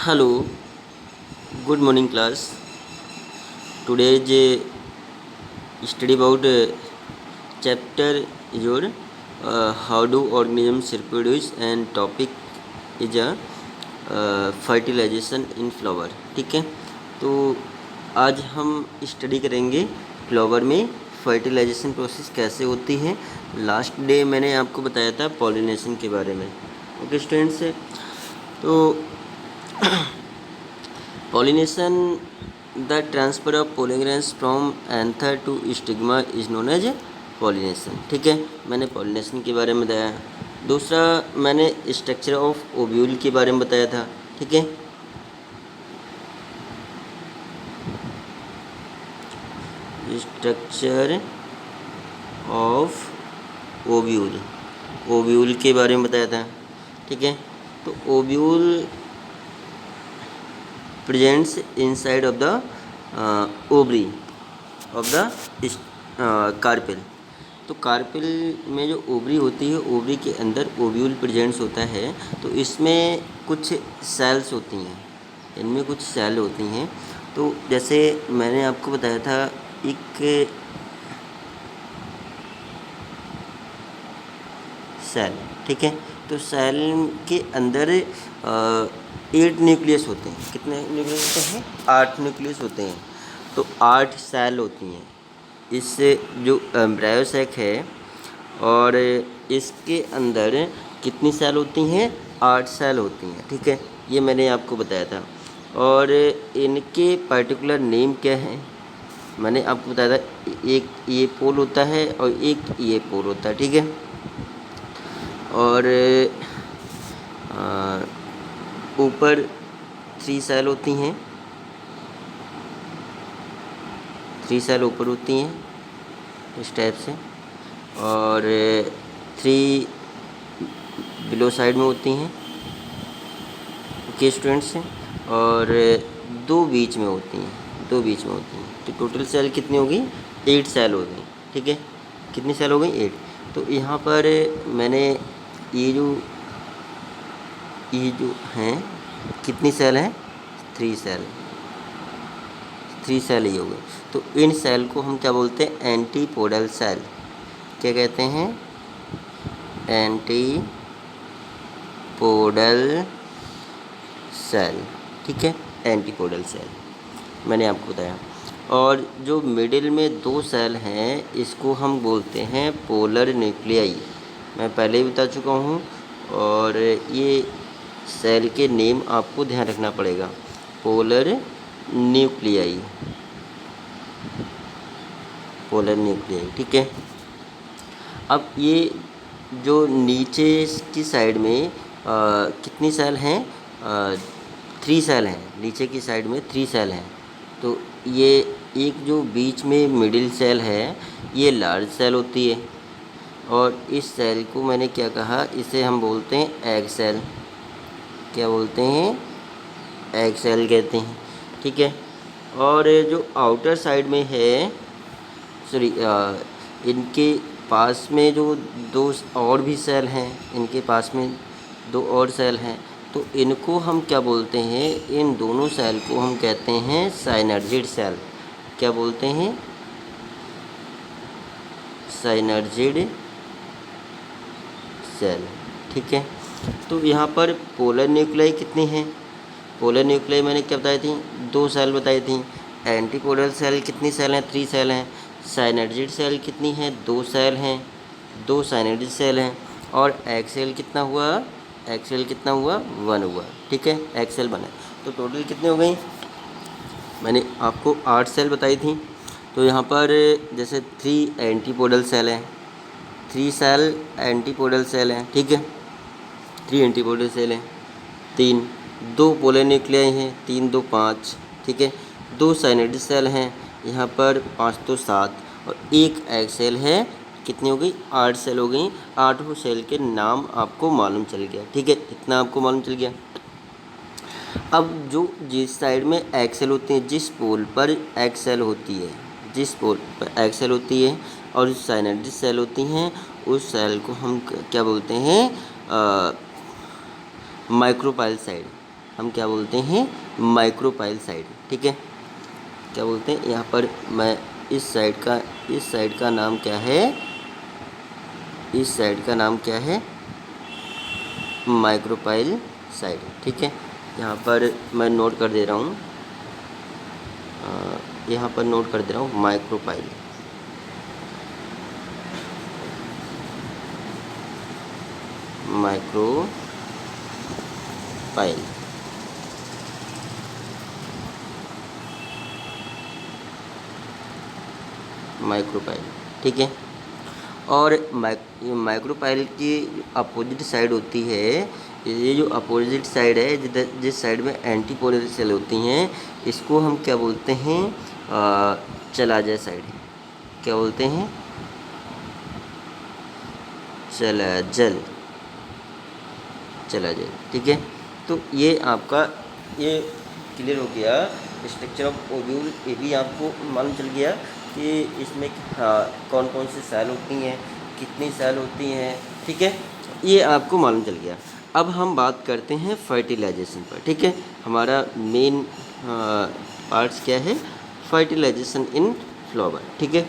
Hello, good morning class. Today is study about chapter is your how do organisms reproduce and topic is fertilization in flower. ठीक है, तो आज हम study करेंगे flower में fertilisation process कैसे होती है। लास्ट डे मैंने आपको बताया था पॉलिनेशन के बारे में। ओके स्टूडेंट्स, तो pollination, the transfer of pollen grains from anther to stigma is known as pollination। ठीक है, मैंने pollination के बारे में बताया। दूसरा मैंने स्ट्रक्चर ऑफ ओव्यूल के बारे में बताया था। ठीक है, स्ट्रक्चर ऑफ ओव्यूल, ओव्यूल के बारे में बताया था। ठीक है, तो ovule presents inside of the ovary of the carpel. तो कार्पेल में जो ओवरी होती है, ओवरी के अंदर ओव्यूल प्रेजेंट्स होता है। तो इसमें कुछ सेल्स होती हैं, इनमें कुछ सेल होती हैं। तो जैसे मैंने आपको बताया था एक सेल, ठीक है, तो सेल के अंदर 8 न्यूक्लियस होते हैं। कितने न्यूक्लियस होते हैं? 8 न्यूक्लियस होते हैं। तो 8 सेल होती हैं। इससे जो एम्ब्रायो सैक है और इसके अंदर कितनी सेल होती हैं? 8 सेल होती हैं। ठीक है, ये मैंने आपको बताया था। और इनके पर्टिकुलर नेम क्या है मैंने आपको बताया था। एक ये पोल होता है और एक ये पोल होता है। ठीक है, और ऊपर 3 सेल होती हैं, 3 सेल ऊपर होती हैं इस टाइप से, और 3 बिलो साइड में होती हैं। ओके स्टूडेंट्स, और 2 बीच में होती हैं, 2 बीच में होती हैं। तो टोटल सेल कितनी होगी? 8 सेल हो गई। ठीक है, कितनी सेल हो गई? 8। तो यहाँ पर मैंने ये जो हैं कितनी सेल हैं? 3 सेल, 3 सेल ही हो गए। तो इन सेल को हम क्या बोलते हैं? Antipodal cell. क्या कहते हैं? Antipodal cell. ठीक है, एंटीपोडल सेल मैंने आपको बताया। और जो मिडिल में 2 सेल हैं इसको हम बोलते हैं पोलर न्यूक्लियाई। मैं पहले ही बता चुका हूँ, और ये सेल के नेम आपको ध्यान रखना पड़ेगा। Polar nuclei, polar nuclei. ठीक है, अब ये जो नीचे की साइड में कितनी सेल हैं? 3 सेल हैं। नीचे की साइड में 3 सेल हैं। तो ये एक जो बीच में मिडिल सेल है ये लार्ज सेल होती है, और इस सेल को मैंने क्या कहा? इसे हम बोलते हैं एग सेल। क्या बोलते हैं? एग सेल कहते हैं। ठीक है, और जो आउटर साइड में है, सॉरी, इनके पास में जो 2 और भी सेल हैं, इनके पास में 2 और सेल हैं। तो इनको हम क्या बोलते हैं? इन दोनों सेल को हम कहते हैं साइनर्जिड सेल। क्या बोलते हैं? Synergid cell. ठीक है, तो यहाँ पर पोलर न्यूक्लियाई कितनी हैं? पोलर न्यूक्लियाई मैंने क्या बताई थी? 2 सेल बताई थी। एंटीपोडल सेल कितनी सेल हैं? 3 सेल हैं। साइनर्जिड सेल कितनी हैं? 2 सेल हैं, 2 साइनर्जिड सेल हैं। और एग सेल कितना हुआ? एग सेल कितना हुआ? 1 हुआ। ठीक है, एग सेल बना। तो टोटल कितने हो गई? मैंने आपको 8 सेल बताई थी। तो यहाँ पर जैसे 3 एंटीपोडल सेल हैं, 3 सेल एंटीपोडल सेल हैं। ठीक है, 3 एंटीपोडल सेल हैं, 2 पोलर न्यूक्लियाई हैं, 3 2 5। ठीक है, 2 साइनर्जिड सेल हैं, यहाँ पर 5 2 7, और 1 एग सेल है। कितनी हो गई? 8 सेल हो गई। 8 सेल के नाम आपको मालूम चल गया। ठीक है, इतना आपको मालूम चल गया। अब जो जिस साइड में एग सेल होती है, जिस पोल पर एग सेल होती है, जिस पोल पर एग सेल होती है और साइनर्जिड सेल होती हैं, उस सेल को हम क्या बोलते हैं? Micropyle side. हम क्या बोलते हैं, माइक्रोपाइल साइड। ठीक है, क्या बोलते हैं यहाँ पर, मैं इस साइड का नाम क्या है, इस साइड का नाम क्या है, माइक्रोपाइल साइड। ठीक है, यहाँ पर मैं नोट कर दे रहा हूँ, यहाँ पर नोट कर दे रहा हूँ माइक्रोपाइल। Micropyle micropyle. ठीक है, और माइक्रोपाइल की अपोजिट साइड होती है, ये जो अपोजिट साइड है, जिस साइड में एंटीपोलर सेल होती हैं, इसको हम क्या बोलते हैं, चलाज़ा साइड। क्या बोलते हैं, चलाज़ल। ठीक है, तो ये आपका ये क्लियर हो गया स्ट्रक्चर ऑफ ओव्यूल। ये भी आपको मालूम चल गया कि इसमें कौन कौन सी सेल होती हैं, कितनी सेल होती हैं। ठीक है, ये आपको मालूम चल गया। अब हम बात करते हैं फर्टिलाइजेशन पर। ठीक है, हमारा मेन पार्ट्स क्या है, फर्टिलाइजेशन इन फ्लावर। ठीक है,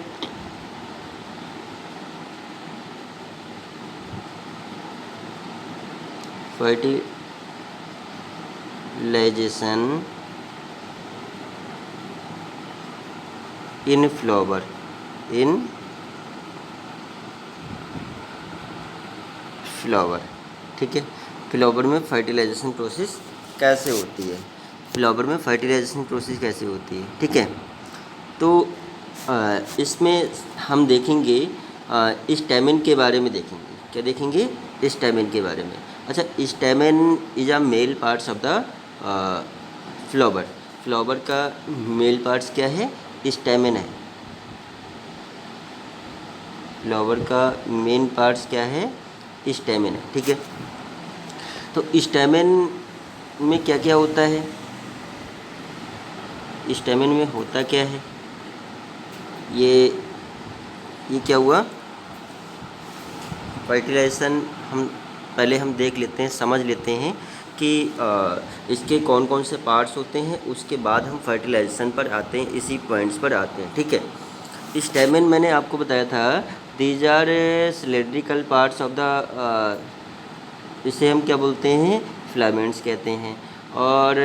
फर्टिलाइजेशन इन फ्लावर, ठीक है, फ्लावर में फर्टिलाइजेशन प्रोसेस कैसे होती है, ठीक है। तो इसमें हम देखेंगे स्टैमेन के बारे में देखेंगे। क्या देखेंगे, स्टैमेन के बारे में। अच्छा, stamen is a male parts of the flower का मेल पार्ट्स क्या है, स्टैमेन है। फ्लावर का मेन पार्ट्स क्या है, स्टैमेन है। ठीक है, तो स्टैमेन में क्या क्या होता है, स्टैमेन में होता क्या है, ये क्या हुआ, फर्टिलाइजेशन हम देख लेते हैं, समझ लेते हैं कि इसके कौन कौन से पार्ट्स होते हैं, उसके बाद हम फर्टिलाइजेशन पर आते हैं, इसी पॉइंट्स पर आते हैं। ठीक है, स्टैमेन मैंने आपको बताया था, these are cylindrical parts of the, इसे हम क्या बोलते हैं, फिलामेंट्स कहते हैं। और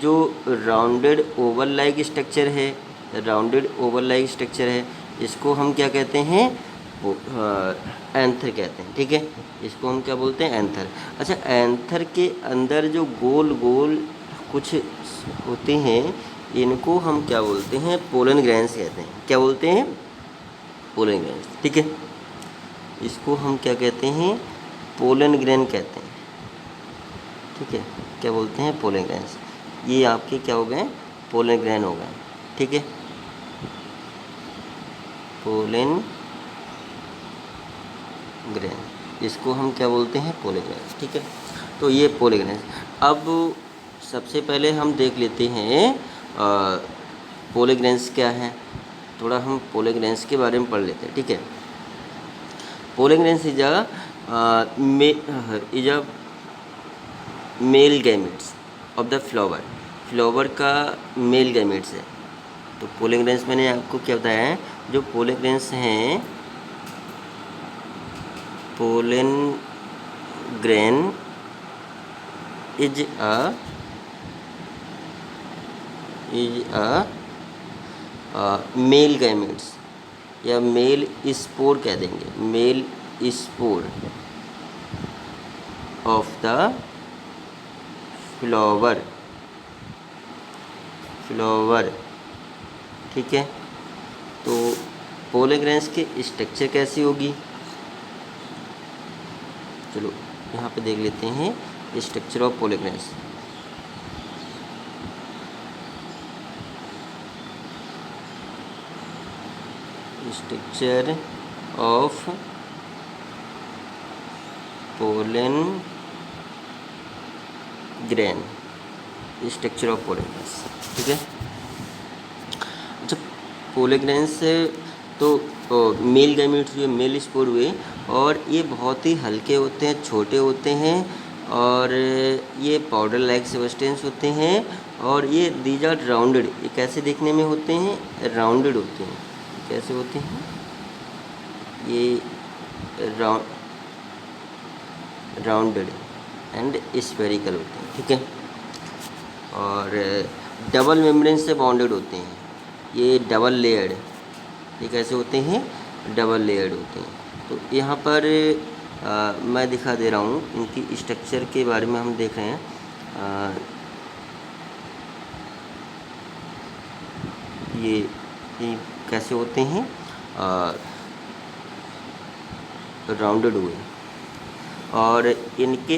जो राउंडेड ओवल लाइक स्ट्रक्चर है, इसको हम क्या कहते हैं, एंथर कहते हैं। ठीक है, इसको हम क्या बोलते हैं, एंथर। अच्छा, एंथर के अंदर जो गोल गोल कुछ होते हैं, इनको हम क्या बोलते हैं, पोलन ग्रेन्स कहते हैं। क्या बोलते हैं, पोलन ग्रेन्स। ठीक है, इसको हम क्या कहते हैं, पोलन ग्रेन कहते हैं। ठीक है, क्या बोलते हैं, पोलन ग्रेन्स। ये आपके क्या हो गए, पोलन ग्रेन हो गए। ठीक है, पोलन ग्रेन, इसको हम क्या बोलते हैं, पोलन ग्रेन। ठीक है, तो ये पोलन ग्रेन। अब सबसे पहले हम देख लेते हैं पोलन ग्रेन्स क्या है, थोड़ा हम पोलन ग्रेन्स के बारे में पढ़ लेते हैं। ठीक है, pollen grains is a male gametes of the flower का मेल गैमेट्स है। तो पोलन ग्रेन्स मैंने आपको क्या बताया है, जो पोलन ग्रेन्स हैं, pollen grain is a male gametes, या मेल स्पोर कह देंगे, male spore of the flower. ठीक है, तो पोलन ग्रेन्स के स्ट्रक्चर कैसी होगी, चलो यहाँ पे देख लेते हैं structure of pollen grains. Structure of pollen grain, structure of pollen grains. ठीक है, जब पोलन ग्रेन्स तो मेल गैमेट्स हुए, मेल स्पोर हुए, और ये बहुत ही हल्के होते हैं, छोटे होते हैं, और ये पाउडर लाइक सब्सटेंस होते हैं। और ये दीज आर राउंडेड, ये कैसे देखने में होते हैं, राउंडेड होते हैं। कैसे होते हैं, ये राउंडेड एंड स्फेरिकल होते हैं, ठीक है। और डबल मेम्ब्रेन से बाउंडेड होते हैं, ये डबल लेयर्ड, ये कैसे होते हैं, डबल लेयर्ड होते हैं। तो यहाँ पर मैं दिखा दे रहा हूँ इनकी स्ट्रक्चर के बारे में हम देख रहे हैं। ये कैसे होते हैं, राउंडेड हुए। और इनके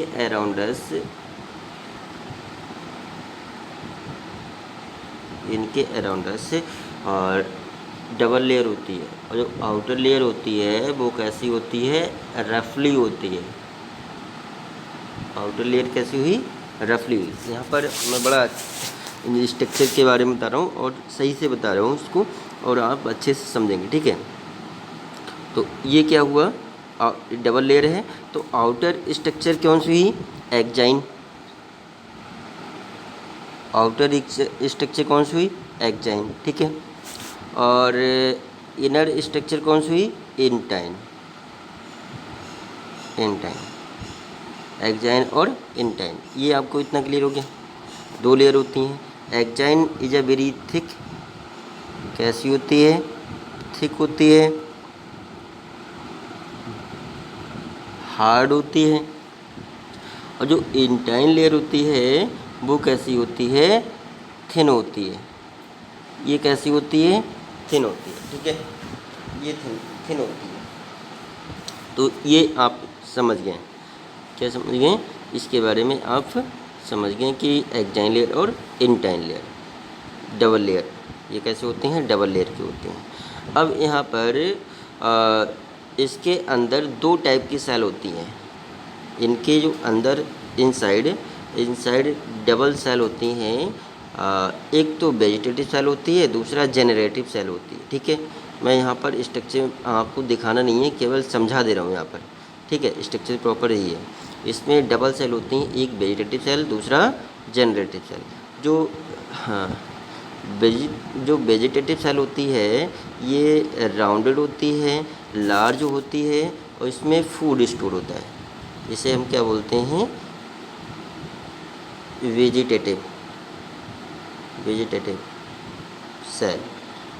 अराउंडस और डबल लेयर होती है। और जो आउटर लेयर होती है वो कैसी होती है, रफली होती है। आउटर लेयर कैसी हुई, रफली हुई। यहाँ पर मैं बड़ा स्ट्रक्चर के बारे में बता रहा हूँ और सही से बता रहा हूँ उसको, और आप अच्छे से समझेंगे, ठीक है। तो ये क्या हुआ, डबल लेयर है, तो आउटर स्ट्रक्चर कौन सी हुई, एक्जाइन। आउटर स्ट्रक्चर कौन सी हुई, एक्जाइन, ठीक है। और इनर स्ट्रक्चर कौन सी हुई, इंटाइन। एक्जाइन और इंटाइन, ये आपको इतना क्लियर हो गया। 2 लेयर होती हैं। Exine is a very thick, कैसी होती है, थिक होती है, हार्ड होती है। और जो इंटाइन लेयर होती है वो कैसी होती है, थिन होती है। ये कैसी होती है, थिन होती है, ठीक है। ये थिन होती है। तो ये आप समझ गए, क्या समझ गए, इसके बारे में आप समझ गए कि एक्जाइन लेयर और इंटाइन लेयर, डबल लेयर, ये कैसे होते हैं, डबल लेयर के होते हैं। अब यहाँ पर इसके अंदर 2 टाइप की सेल होती हैं। इनके जो अंदर इनसाइड डबल सेल होती हैं। एक तो वेजिटेटिव सेल होती है, दूसरा जेनरेटिव सेल होती है, ठीक है। मैं यहाँ पर स्ट्रक्चर आपको दिखाना नहीं है, केवल समझा दे रहा हूँ यहाँ पर, ठीक है। स्ट्रक्चर प्रॉपर यही है। इसमें डबल सेल होती हैं, एक वेजिटेटिव सेल, दूसरा जेनरेटिव सेल। जो वेजिटेटिव सेल होती है ये राउंडेड होती है, लार्ज होती है, और इसमें फूड स्टोर होता है। इसे हम क्या बोलते हैं, वेजिटेटिव सेल।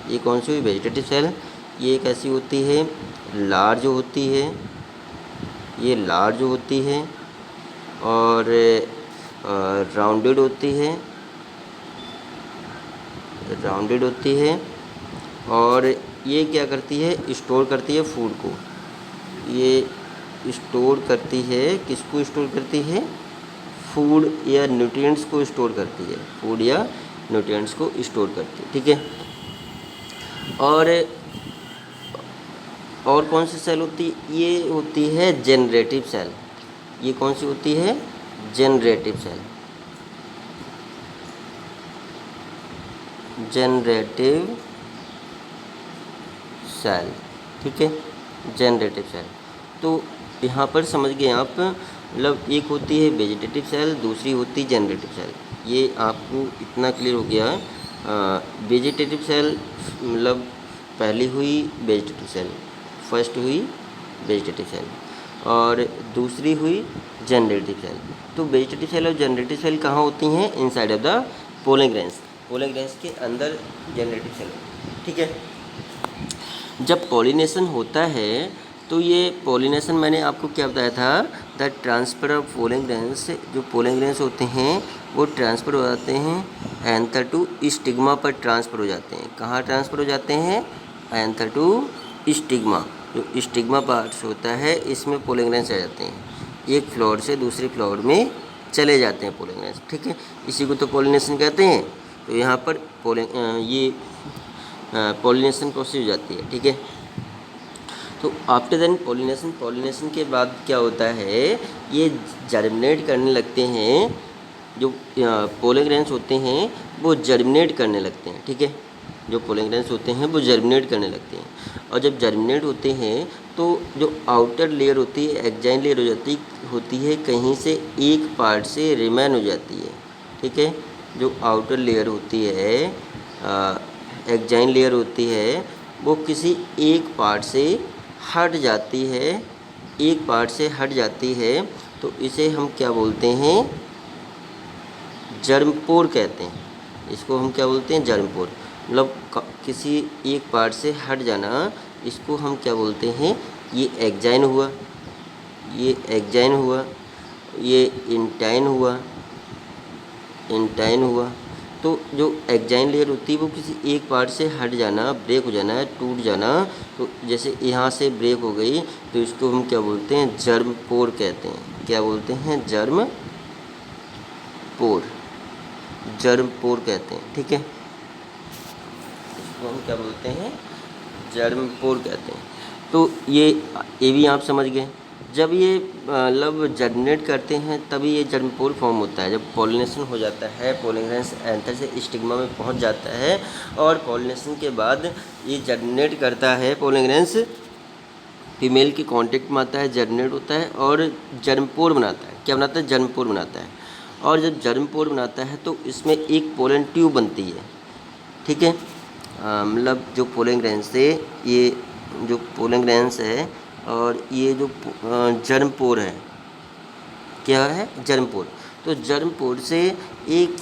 ये कौन सी हुई, वेजिटेटिव सेल। ये कैसी होती है, लार्ज होती है, ये लार्ज होती है और राउंडेड होती है। और ये क्या करती है, स्टोर करती है फूड को। ये स्टोर करती है, किसको स्टोर करती है, फूड या न्यूट्रिएंट्स को स्टोर करती है, फूड या न्यूट्रिएंट्स को स्टोर करती है, ठीक है। और कौन सी सेल होती है, ये होती है जेनरेटिव सेल। ये कौन सी होती है, जेनरेटिव सेल। ठीक है, जेनरेटिव सेल। तो यहाँ पर समझ गए आप, मतलब एक होती है वेजिटेटिव सेल, दूसरी होती है जेनरेटिव सेल। ये आपको इतना क्लियर हो गया। वेजिटेटिव सेल मतलब पहली हुई वेजिटेटिव सेल, फर्स्ट हुई वेजिटेटिव सेल, और दूसरी हुई जनरेटिव सेल। तो वेजिटेटिव सेल और जनरेटिव सेल कहाँ होती हैं, inside of the pollen grains. Pollen grains के अंदर जनरेटिव सेल, ठीक है। जब पॉलिनेशन होता है तो ये पॉलिनेशन मैंने आपको क्या बताया था, the transfer of pollen grains. जो पोलन ग्रेन्स होते हैं वो ट्रांसफ़र हो जाते हैं एंथर टू स्टिग्मा पर ट्रांसफ़र हो जाते हैं। कहाँ ट्रांसफ़र हो जाते हैं, एंथर टू स्टिग्मा। जो स्टिग्मा पार्ट्स होता है इसमें पोलन ग्रेन्स आ जाते हैं, एक फ्लोर से दूसरी फ्लोर में चले जाते हैं पोलन ग्रेन्स, ठीक है। इसी को तो पॉलिनेशन कहते हैं। तो यहाँ पर पॉलिनेशन प्रोसेस हो जाती है, ठीक है। तो आफ्टर देन पॉलिनेशन के बाद क्या होता है, ये जर्मिनेट करने लगते हैं। जो पोलन ग्रेन्स होते हैं वो जर्मिनेट करने लगते हैं, ठीक है। जो पोलन ग्रेन्स होते हैं वो जर्मिनेट करने लगते हैं, और जब जर्मिनेट होते हैं तो जो आउटर लेयर होती है, एक्जाइन लेयर होती है, कहीं से एक पार्ट से रिमेन हो जाती है। ठीक है, जो आउटर लेयर होती है, एक्जाइन लेयर होती है, वो किसी एक पार्ट से हट जाती है, एक पार्ट से हट जाती है, तो इसे हम क्या बोलते हैं, जर्मपोर कहते हैं। इसको हम क्या बोलते हैं, जर्मपोर। मतलब किसी एक पार्ट से हट जाना, इसको हम क्या बोलते हैं, ये एक्जाइन हुआ, ये एक्जाइन हुआ, ये इंटाइन हुआ, इंटाइन हुआ। तो जो एक्जाइन लेयर होती है वो किसी एक पार्ट से हट जाना, ब्रेक हो जाना, टूट जाना, तो जैसे यहाँ से ब्रेक हो गई तो इसको हम क्या बोलते हैं, जर्मपोर कहते हैं। क्या बोलते हैं, जर्मपोर, जर्मपोर कहते हैं। ठीक है, इसको हम क्या बोलते हैं, जर्मपोर कहते हैं। तो ये भी आप समझ गए। जब ये मतलब जर्मिनेट करते हैं तभी ये जर्मपोर फॉर्म होता है। जब पॉलिनेशन हो जाता है, पोलन ग्रेन्स एंथर से स्टिग्मा में पहुंच जाता है, और पॉलिनेशन के बाद ये जर्मिनेट करता है, पोलन ग्रेन्स फीमेल के कांटेक्ट में आता है, जर्मिनेट होता है और जर्मपोर बनाता है। क्या बनाता है, जर्मपोर बनाता है। और जब जर्मपोर बनाता है तो इसमें एक पोलन ट्यूब बनती है। ठीक है, मतलब जो पोलन ग्रेन्स से, ये जो पोलन ग्रेन्स है और ये जो जर्मपोर है, क्या है, जर्मपोर। तो जर्मपोर से एक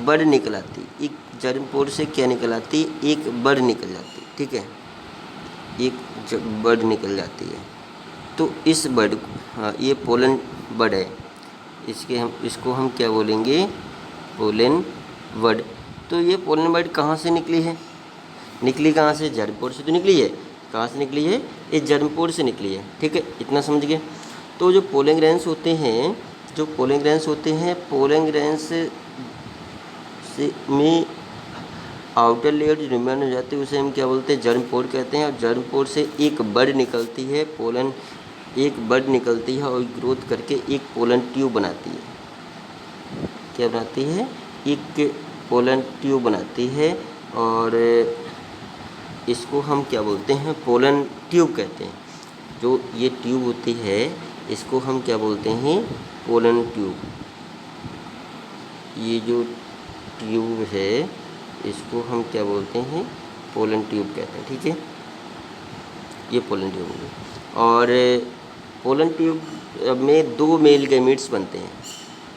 बड निकल आती, एक जर्मपोर से क्या निकल आती, एक बड निकल जाती। ठीक है, एक बड निकल जाती है। तो इस बड, हाँ, ये पोलन बड है, इसको हम क्या बोलेंगे, पोलन बड। तो ये पोलन बड कहाँ से निकली है, निकली कहाँ से, जर्मपोर से तो निकली है। कहाँ से निकली है, ये जर्मपोर से निकली है। ठीक है, इतना समझ गए। तो जो पोलन ग्रेन्स होते हैं, जो पोलन ग्रेन्स होते हैं, पोलन ग्रेन्स से में आउटर लेयर जो रिमेन हो जाती है उसे हम क्या बोलते हैं, जर्मपोर कहते हैं। और जर्मपोर से एक बड निकलती है, पोलन, एक बड निकलती है और ग्रोथ करके एक पोलन ट्यूब बनाती है। क्या बनाती है, एक पोलन ट्यूब बनाती है, और इसको हम क्या बोलते हैं, पोलन ट्यूब कहते हैं। जो ये ट्यूब होती है इसको हम क्या बोलते हैं, पोलन ट्यूब। ये जो ट्यूब है इसको हम क्या बोलते हैं, पोलन ट्यूब कहते हैं। ठीक है, ये पोलन ट्यूब होगी। और पोलन ट्यूब में 2 मेल गैमीट्स बनते हैं।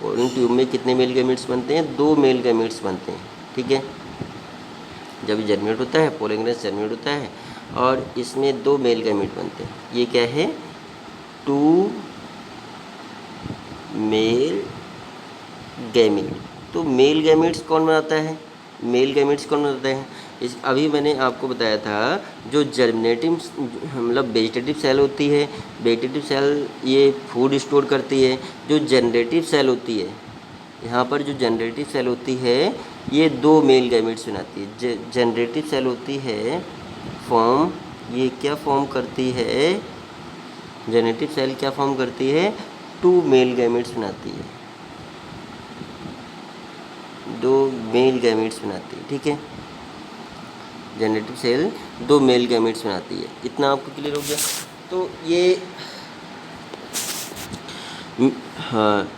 पोलन ट्यूब में कितने मेल गैमीट्स बनते हैं, 2 मेल गैमीट्स बनते हैं। ठीक है, जब ये जर्मिनेट होता है, पोलन ग्रेन्स जर्मिनेट होता है और इसमें 2 मेल गैमीट बनते हैं। ये क्या है, 2 मेल गैमीट। तो मेल गैमीट्स कौन बनाता है, मेल गैमीट्स कौन बनाता है, इस अभी मैंने आपको बताया था, जो जर्मिनेटिव मतलब वेजिटेटिव सेल होती है, वेजिटेटिव सेल ये फूड स्टोर करती है। जो जनरेटिव सेल होती है, यहाँ पर जो जनरेटिव सेल होती है ये 2 मेल गैमीट्स बनाती है। जनरेटिव सेल होती है फॉर्म, ये क्या फॉर्म करती है, जनरेटिव सेल क्या फॉर्म करती है, 2 मेल गैमीट्स बनाती है, 2 मेल गैमीट्स बनाती है। ठीक है, जनरेटिव सेल 2 मेल गैमीट्स बनाती है। इतना आपको क्लियर हो गया। तो ये हाँ,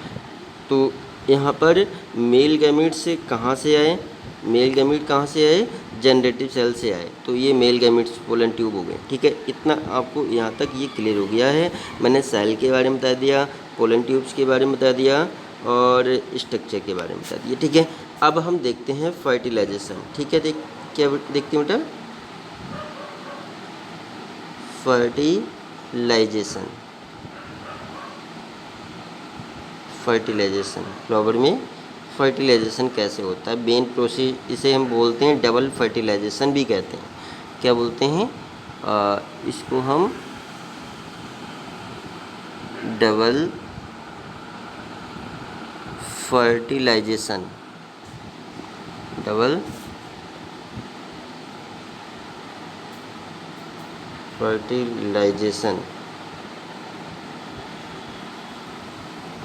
तो यहाँ पर मेल गैमीट्स से कहाँ से आए, मेल गैमीट कहाँ से आए, जनरेटिव सेल से आए। तो ये मेल गैमीट्स पोलन ट्यूब हो गए। ठीक है, इतना आपको यहाँ तक ये क्लियर हो गया है। मैंने सेल के बारे में बता दिया, पोलन ट्यूब्स के बारे में बता दिया और स्ट्रक्चर के बारे में बता दिया। ठीक है, अब हम देखते हैं फर्टिलाइजेशन। ठीक है, क्या देखते हैं बेटा, फर्टिलाइजेशन। फर्टिलाइजेशन, फ्लावर में फर्टिलाइजेशन कैसे होता है, मेन प्रोसेस, इसे हम बोलते हैं डबल फर्टिलाइजेशन भी कहते हैं। क्या बोलते हैं, इसको हम double fertilisation, double fertilisation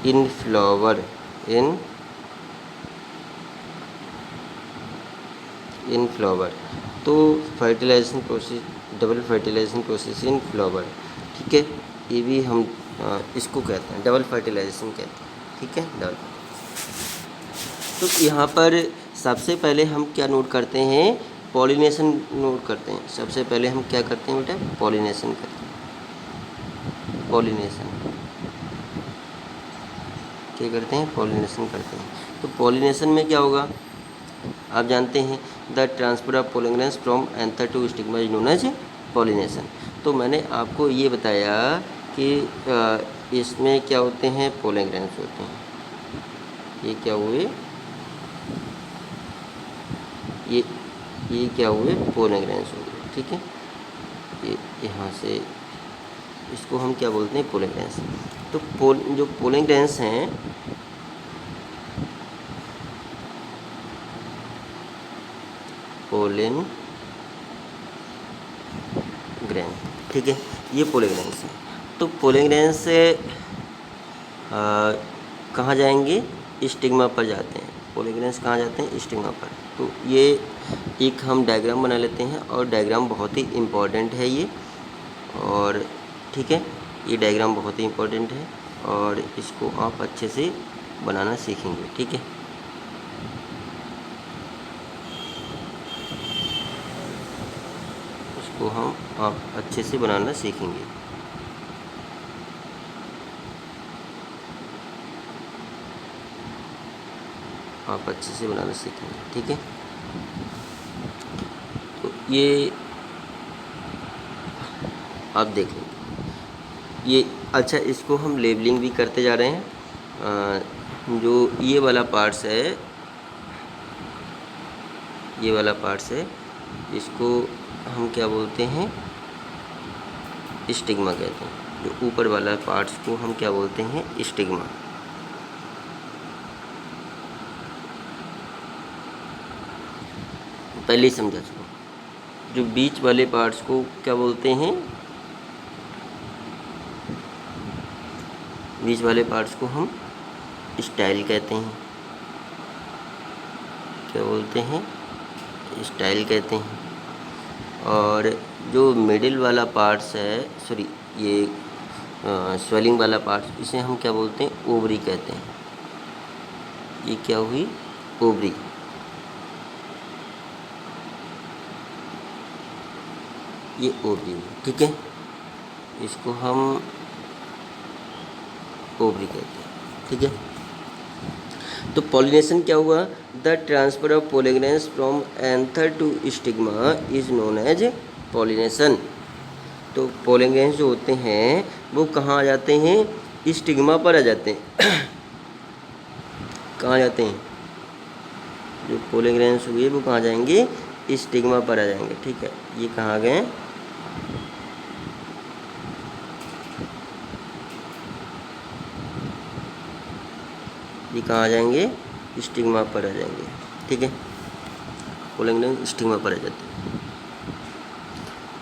in flower, in flower. तो fertilisation process, double fertilisation process in flower, ठीक है, ये भी हम इसको कहते हैं डबल फर्टिलाइजेशन कहते हैं, ठीक है, डबल। तो यहाँ पर सबसे पहले हम क्या नोट करते हैं, पॉलिनेशन नोट करते हैं। सबसे पहले हम क्या करते हैं बेटा, पॉलिनेशन करते हैं। पॉलिनेशन क्या करते हैं, पॉलिनेशन करते हैं। तो पॉलिनेशन में क्या होगा, आप जानते हैं the transfer of pollen grains from anther to stigma is known as pollination. तो मैंने आपको ये बताया कि इसमें क्या होते हैं, पोलन ग्रेन्स होते हैं। ये क्या हुए, ये क्या हुए, पोलन ग्रेन्स हो गए, ठीक है। ये यहाँ से इसको हम क्या बोलते हैं, पोलन ग्रेन्स। तो जो पोलन ग्रेन्स हैं, पोलन ग्रेन, ठीक है, ये पोलन ग्रेन्स हैं। तो पोलन ग्रेन्स से कहाँ जाएंगे, स्टिग्मा पर जाते हैं। पोलन ग्रेन्स कहाँ जाते हैं, स्टिग्मा पर। तो ये एक हम डायग्राम बना लेते हैं, और डायग्राम बहुत ही इम्पॉर्टेंट है ये, और ठीक है, ये डायग्राम बहुत ही इम्पॉर्टेंट है, और इसको आप अच्छे से बनाना सीखेंगे, ठीक है। इसको आप अच्छे से बनाना सीखेंगे। आप अच्छे से बनाना सीखेंगे, ठीक है। तो ये आप देख लेंगे ये। अच्छा, इसको हम लेबलिंग भी करते जा रहे हैं। जो ये वाला पार्ट्स है, ये वाला पार्ट्स है, इसको हम क्या बोलते हैं, स्टिग्मा कहते हैं। जो ऊपर वाला पार्ट्स को हम क्या बोलते हैं, स्टिग्मा। पहले ही समझा चुका। जो बीच वाले पार्ट्स को क्या बोलते हैं, बीच वाले पार्ट्स को हम स्टाइल कहते हैं। क्या बोलते हैं, स्टाइल कहते हैं। और जो मिडिल वाला पार्ट्स है, सॉरी, ये स्वेलिंग वाला पार्ट्स, इसे हम क्या बोलते हैं, ओवरी कहते हैं। ये क्या हुई, ओवरी। ये ओवरी, ठीक है, इसको हम ओवरी कहते हैं, ठीक है। तो पॉलिनेशन क्या हुआ, the transfer of pollen grains from anther to stigma is known as pollination. तो पोलन ग्रेन्स जो होते हैं वो कहाँ आ जाते हैं, स्टिग्मा पर आ जाते हैं। कहाँ जाते हैं, जो पोलन ग्रेन्स हुए वो कहाँ जाएंगे, स्टिग्मा पर आ जाएंगे, ठीक है। ये कहाँ गए, ये कहाँ आ जाएंगे, स्टिग्मा पर आ जाएंगे, ठीक है। पोलन ग्रेन्स स्टिग्मा पर आ जाते हैं।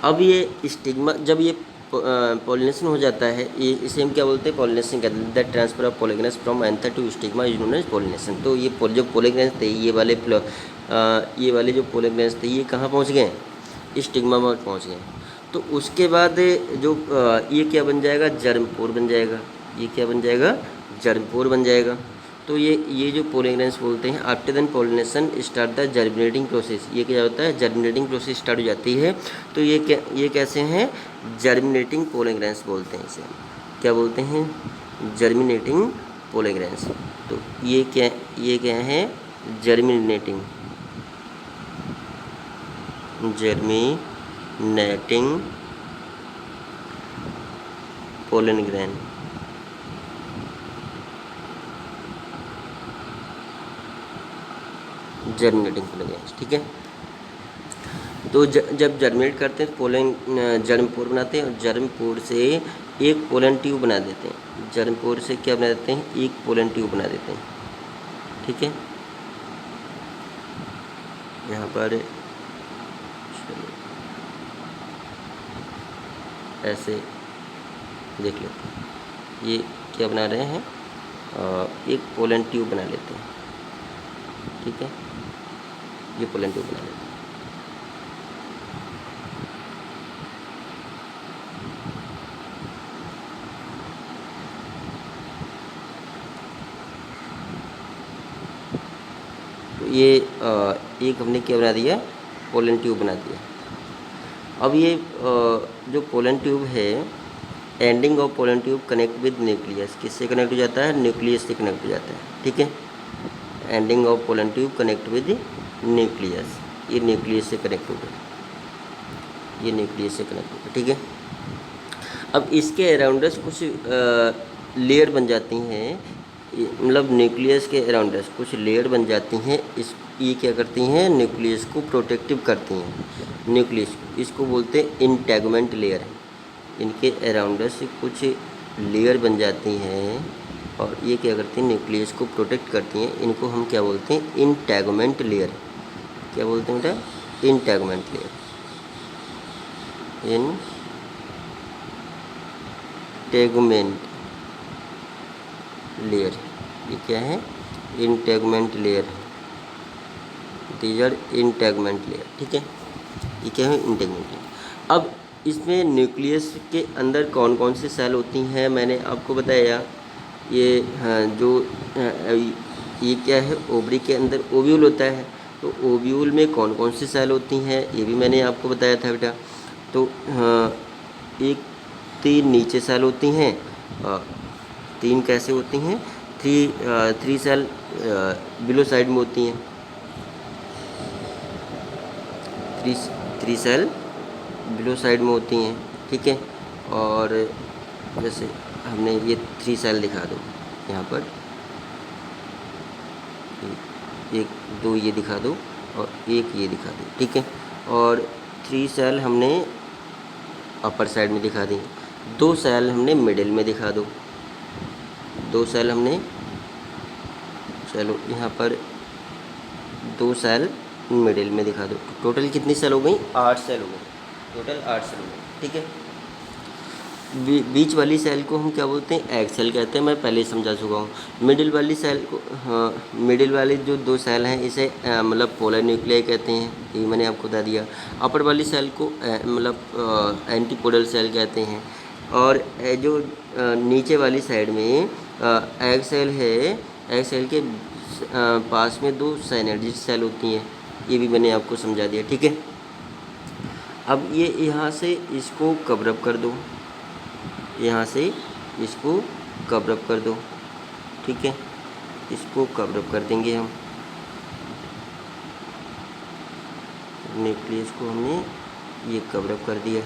अब ये स्टिग्मा, जब ये पॉलिनेशन हो जाता है, ये इसे हम क्या बोलते हैं, पॉलिनेशन कहते हैं। The transfer of pollen grains from anther to stigma is known as pollination. तो ये जो पोलन ग्रेन्स थे, ये वाले जो पोलन ग्रेन्स थे, ये कहाँ पहुँच गए, स्टिग्मा पर पहुँच गए। तो उसके बाद जो ये क्या बन जाएगा, जर्मपोर बन जाएगा। ये क्या बन जाएगा, जर्मपोर बन जाएगा। तो ये जो पोलन ग्रेन्स बोलते हैं, after then pollination start the germinating process. ये क्या होता है, जर्मिनेटिंग प्रोसेस स्टार्ट हो जाती है। तो ये कैसे हैं, जर्मिनेटिंग पोलन ग्रेन्स बोलते हैं इसे। क्या बोलते हैं, जर्मिनेटिंग पोलन ग्रेन्स। तो ये क्या है, germinating pollen grain. Germinating pollen grains, ठीक है। तो जब जर्मिनेट करते हैं, पोलन जर्मपोर बनाते हैं, और जर्मपोर से एक पोलन ट्यूब बना देते हैं। जर्मपोर से क्या बना देते हैं, एक पोलन ट्यूब बना देते हैं, ठीक है। यहाँ पर ऐसे देख लेते हैं, ये क्या बना रहे हैं, एक पोलन ट्यूब बना लेते हैं, ठीक है। ये पोलन ट्यूब बना लेते हैं। ये एक हमने क्या बना दिया, पोलन ट्यूब बना दिया। अब ये जो पोलन ट्यूब है, ending of pollen tube connect with nucleus, किससे कनेक्ट हो जाता है, न्यूक्लियस से कनेक्ट हो जाता है, ठीक है। Ending of pollen tube connect with nucleus, ये न्यूक्लियस से कनेक्ट हो गया, ये न्यूक्लियस से कनेक्ट हो गया, ठीक है। अब इसके अराउंडस कुछ लेयर बन जाती हैं, मतलब न्यूक्लियस के अराउंडस कुछ लेयर बन जाती हैं। इस ये क्या करती हैं, न्यूक्लियस को प्रोटेक्टिव करती हैं, न्यूक्लियस, इसको बोलते हैं इंटैगमेंट लेयर। इनके अराउंडस कुछ लेयर बन जाती हैं और ये क्या करती हैं, न्यूक्लियस को प्रोटेक्ट करती हैं। इनको हम क्या बोलते हैं, इंटैगमेंट लेयर। क्या बोलते हैं बेटा, इंटैगमेंट लेयर, इंटैगमेंट लेयर। ये क्या है, इंटैगमेंट लेयर, दीज आर इंटैगमेंट लेयर, ठीक है। ये क्या है, इंटैगमेंट लेयर। अब इसमें न्यूक्लियस के अंदर कौन कौन सी सेल होती हैं, मैंने आपको बताया। ये जो ये क्या है, ओवरी के अंदर ओव्यूल होता है, तो ओव्यूल में कौन कौन सी सेल होती हैं ये भी मैंने आपको बताया था बेटा। तो एक 3 नीचे सेल होती हैं, 3 कैसे होती हैं, 3 सेल बिलो साइड में होती हैं, 3 सेल बिलो साइड में होती हैं, ठीक है। और जैसे हमने ये 3 सेल दिखा दो यहाँ पर, 1 2 ये दिखा दो और 1 ये दिखा दो, ठीक है। और 3 सेल हमने अपर साइड में दिखा दी, 2 सेल हमने मिडिल में दिखा दो, 2 सेल हमने, चलो यहाँ पर 2 सेल मिडिल में दिखा दो। टोटल कितनी सेल हो गई, 8 सेल हो गई, टोटल 8 सेल हो गई, ठीक है। बीच वाली सेल को हम क्या बोलते हैं, एग सेल कहते हैं, मैं पहले ही समझा चुका हूँ। मिडिल वाली सेल को, हाँ, मिडिल वाली जो 2 सेल हैं इसे मतलब पोलर न्यूक्लियाई कहते हैं, ये मैंने आपको बता दिया। अपर वाली सेल को मतलब एंटीपोडल सेल कहते हैं। और जो नीचे वाली साइड में एग सेल है, एग सेल के पास में 2 साइनर्जिक सेल होती हैं, ये भी मैंने आपको समझा दिया, ठीक है। अब ये यहाँ से इसको कवर अप कर दो, यहाँ से इसको कवर अप कर दो, ठीक है। इसको कवर अप कर देंगे हम, न्यूक्लियस को हमने ये कवर अप कर दिया,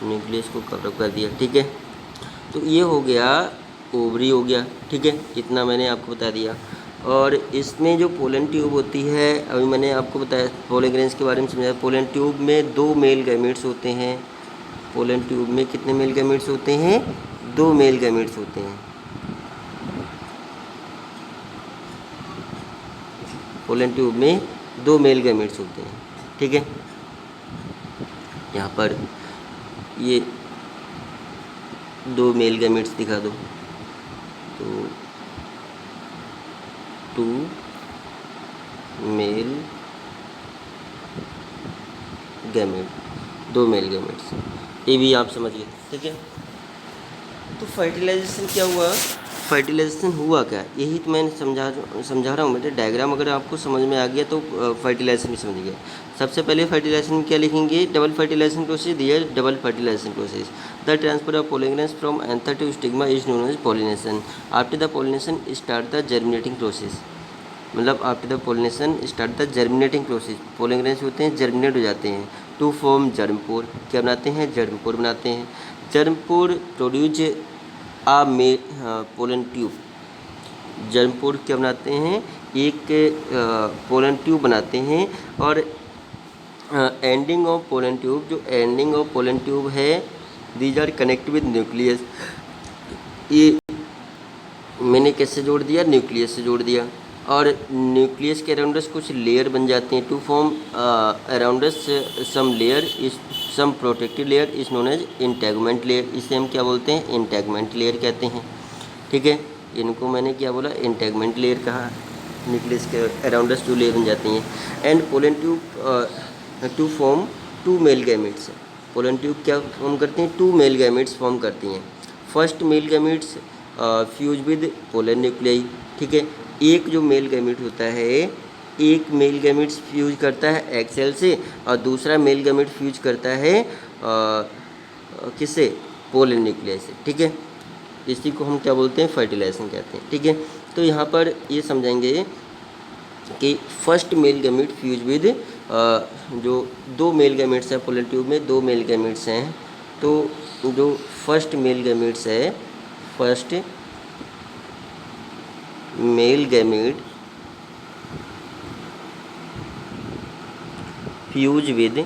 न्यूक्लियस को कवर अप कर दिया, ठीक है। तो ये हो गया, ओवरी हो गया, ठीक है, इतना मैंने आपको बता दिया। और इसमें जो पोलन ट्यूब होती है, अभी मैंने आपको बताया पोलन ग्रेन्स के बारे में समझाया। पोलन ट्यूब में 2 मेल गैमेट्स होते हैं। पोलन ट्यूब में कितने मेल गैमेट्स होते हैं, 2 मेल गैमेट्स होते हैं। पोलन ट्यूब में 2 मेल गैमेट्स होते हैं, ठीक है। यहाँ पर ये 2 मेल गैमेट्स दिखा दो, तो 2 मेल गैमेट, 2 मेल गैमेट्स, ये भी आप समझिए, ठीक है। तो फर्टिलाइजेशन क्या हुआ, फर्टिलाइजेशन हुआ क्या, यही तो मैं समझा रहा हूँ बेटे। डायग्राम अगर आपको समझ में आ गया तो फर्टिलाइजेशन भी समझ गया। सबसे पहले फर्टिलाइजेशन में क्या लिखेंगे, double fertilisation process, there double fertilisation process, the transfer of pollen grains from anther to stigma is known as pollination. After the pollination start the germinating process, मतलब after the pollination start the germinating process, pollen grains होते हैं germinate हो जाते हैं, to form germ pore, क्या बनाते हैं, germ pore बनाते हैं। जर्मपोर प्रोड्यूस आ मे पोलन ट्यूब, जर्मपोर क्या बनाते हैं, एक पोलन ट्यूब बनाते हैं। और एंडिंग ऑफ पोलन ट्यूब, जो एंडिंग ऑफ पोलन ट्यूब है, these are connect with nucleus, ये मैंने किससे जोड़ दिया, न्यूक्लियस से जोड़ दिया। और न्यूक्लियस के अराउंडस कुछ लेयर बन जाते हैं, to form around some layer is some protective layer is known as integument layer, इसे हम क्या बोलते हैं, इंटैगमेंट लेयर कहते हैं, ठीक है। इनको मैंने क्या बोला, इंटैगमेंट लेयर कहा, न्यूक्लियस के अराउंडस 2 लेयर बन जाती हैं। And pollen tube to form 2 male gametes, pollen tube क्या फॉर्म करती हैं, 2 मेल गैमेट्स फॉर्म करती हैं। First male gametes fuse with pollen nuclei, ठीक है। एक जो मेल गैमीट होता है, एक मेल गैमीट फ्यूज करता है एग सेल से और दूसरा मेल गैमीट फ्यूज करता है किससे, पोलन न्यूक्लियस से। ठीक है, इसी को हम क्या बोलते हैं, फर्टिलाइजेशन कहते हैं। ठीक है, तो यहाँ पर ये समझेंगे कि first male gamete fuse with जो दो मेल गैमीट्स हैं पोलन ट्यूब में, दो मेल गैमीट्स हैं, तो जो फर्स्ट मेल गैमीट्स है, first male gamete fuse with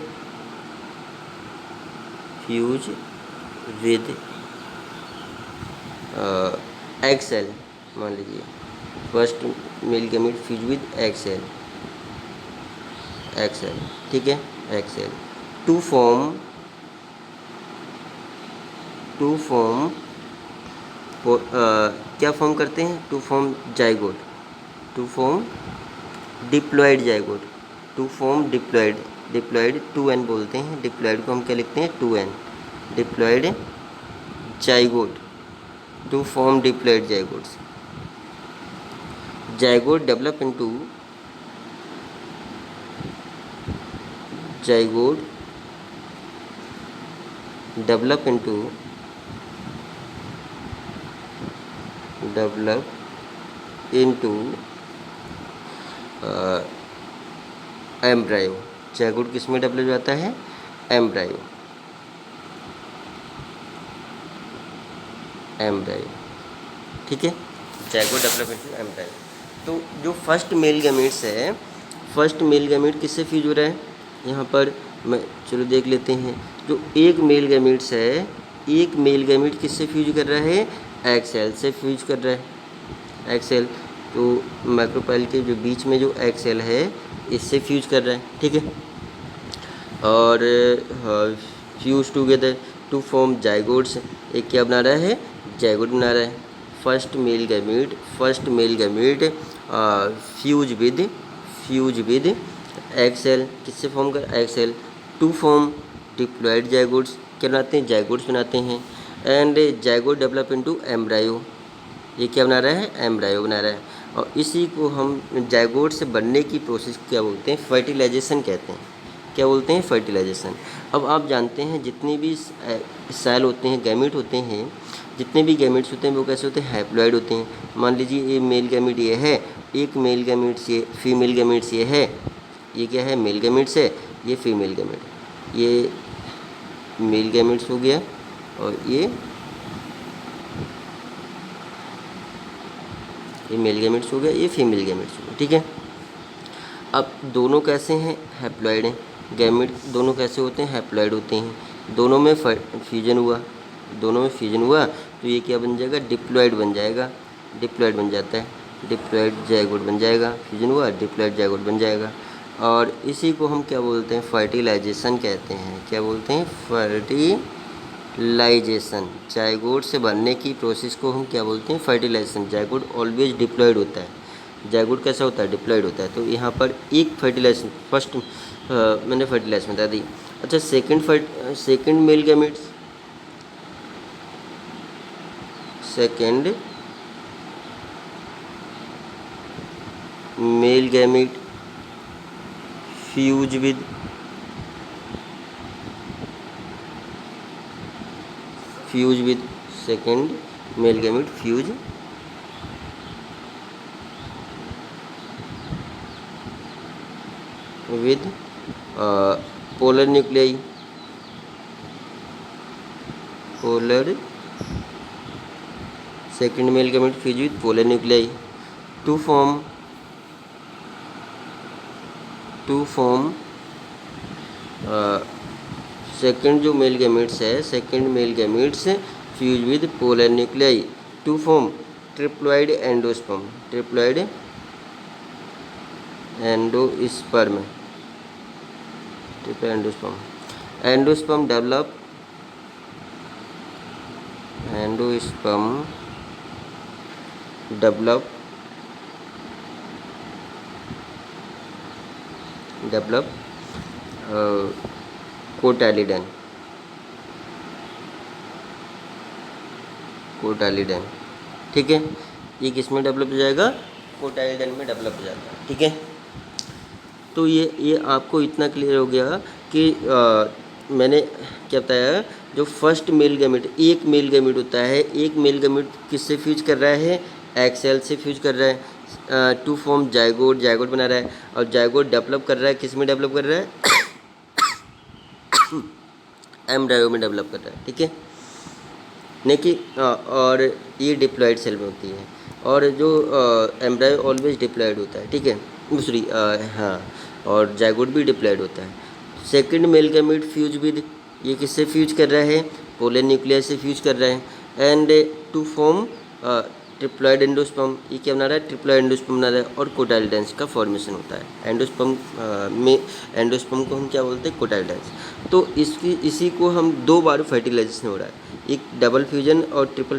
egg cell, मान लीजिए first male gamete fuse with egg cell, ठीक है, एग सेल टू फॉर्म क्या फॉर्म करते हैं, to form zygote, to form diploid zygote, to form diploid 2n बोलते हैं, डिप्लॉयड को हम क्या लिखते हैं 2n, diploid zygote, to form diploid zygotes, zygote develop into embryo. Zygote किस में डेवलप जाता है, एम्ब्रायो, ठीक है, जाइगोट डेवलप इनटू एम्ब्रायो। तो जो फर्स्ट मेल गैमीट्स है, फर्स्ट मेल गैमीट किससे फ्यूज हो रहा है, यहाँ पर मैं चलो देख लेते हैं। जो एक मेल गैमीट्स है, एक मेल गैमीट किससे फ्यूज कर रहा है, एग सेल से फ्यूज कर रहा है, एग सेल, तो माइक्रोपाइल के जो बीच में जो एग सेल है इससे फ्यूज कर रहा है। ठीक है, और fuse together to form zygotes, एक क्या बना रहा है, जाइगोट बना रहा है। First male gamete fuse with egg cell, किससे फॉर्म कर, egg cell, to form diploid zygotes, क्या बनाते हैं, जाइगोट्स बनाते हैं। And zygote develop into embryo, ये क्या बना रहा है, एम्ब्रायो बना रहा है। और इसी को हम जाइगोट से बनने की प्रोसेस क्या बोलते हैं, फर्टिलाइजेशन कहते हैं। क्या बोलते हैं, फर्टिलाइजेशन। अब आप जानते हैं जितने भी सेल होते हैं, गैमीट होते हैं, जितने भी गैमीट्स होते हैं वो कैसे होते हैं, हैप्लॉइड होते हैं। मान लीजिए ये मेल गैमीट ये है, एक मेल गैमीट्स ये, फीमेल गैमीट्स ये है, ये क्या है, मेल गैमीट्स है, ये फीमेल गैमीट, ये मेल गैमीट्स हो गया और ये मेल गैमेट्स हो गया, ये फीमेल गैमेट्स हो गया। ठीक है, अब दोनों कैसे हैं, हैप्लॉइड हैं, गैमेट दोनों कैसे होते हैं, हैप्लॉइड होते हैं। दोनों में फ्यूजन हुआ तो ये क्या बन जाएगा, डिप्लॉइड बन जाएगा, डिप्लॉइड बन जाता है, डिप्लॉइड जाइगोट बन जाएगा, फ्यूजन हुआ डिप्लॉइड जाइगोट बन जाएगा। और इसी को हम क्या बोलते हैं, फर्टिलाइजेशन कहते हैं। क्या बोलते हैं, फर्टिलाइजेशन। जाइगोट से बनने की प्रोसेस को हम क्या बोलते हैं, फर्टिलाइजेशन। जाइगोट ऑलवेज डिप्लॉयड होता है, जाइगोट कैसा होता है, डिप्लॉयड होता है। तो यहाँ पर एक फर्टिलाइजेशन, फर्स्ट मैंने फर्टिलाइजेशन बता दी। अच्छा, second male gametes, second male gamete fuse with second male gamete fuse with polar nuclei, second male gamete fuse with polar nuclei to form second जो मेल गैमेट्स है, second male gametes fuse with polar nuclei to form triploid endosperm, triploid endosperm, endosperm develop, cotyledon, ठीक है, ये किस में develop हो जाएगा, कोटाइलडन में डेवलप हो जाता है। ठीक है, तो ये आपको इतना क्लियर हो गया कि मैंने क्या बताया, जो फर्स्ट मेल गैमेट, एक मेल गैमेट होता है, एक मेल गैमेट किससे फ्यूज कर रहा है, एग सेल से फ्यूज कर रहा है टू फॉर्म जायगोट, जायगोट बना रहा है, और जायगोट डेवलप कर रहा है, किस में डेवलप कर रहा है, एम्ब्रायो में डेवलप कर रहा है। ठीक है, नहीं कि और ये डिप्लॉयड सेल में होती है, और जो एम्ब्रायो ऑलवेज डिप्लॉयड होता है। ठीक है, दूसरी हाँ, और जायगोट भी डिप्लॉयड होता है। Second male gamete fuse with, ये किससे फ्यूज कर रहा है, पोलन न्यूक्लियस से फ्यूज कर रहा है, and to form triploid endosperm, ये क्या बना रहा है, ट्रिप्लॉयड एंडोस्पर्म बना रहा है, और कोटाइलडन्स का फॉर्मेशन होता है। एंडोस्पर्म में, एंडोस्पर्म को हम क्या बोलते हैं, कोटाइलडन्स। तो इसी को हम 2 बार फर्टिलाइजेशन हो रहा है, एक डबल फ्यूजन और ट्रिपल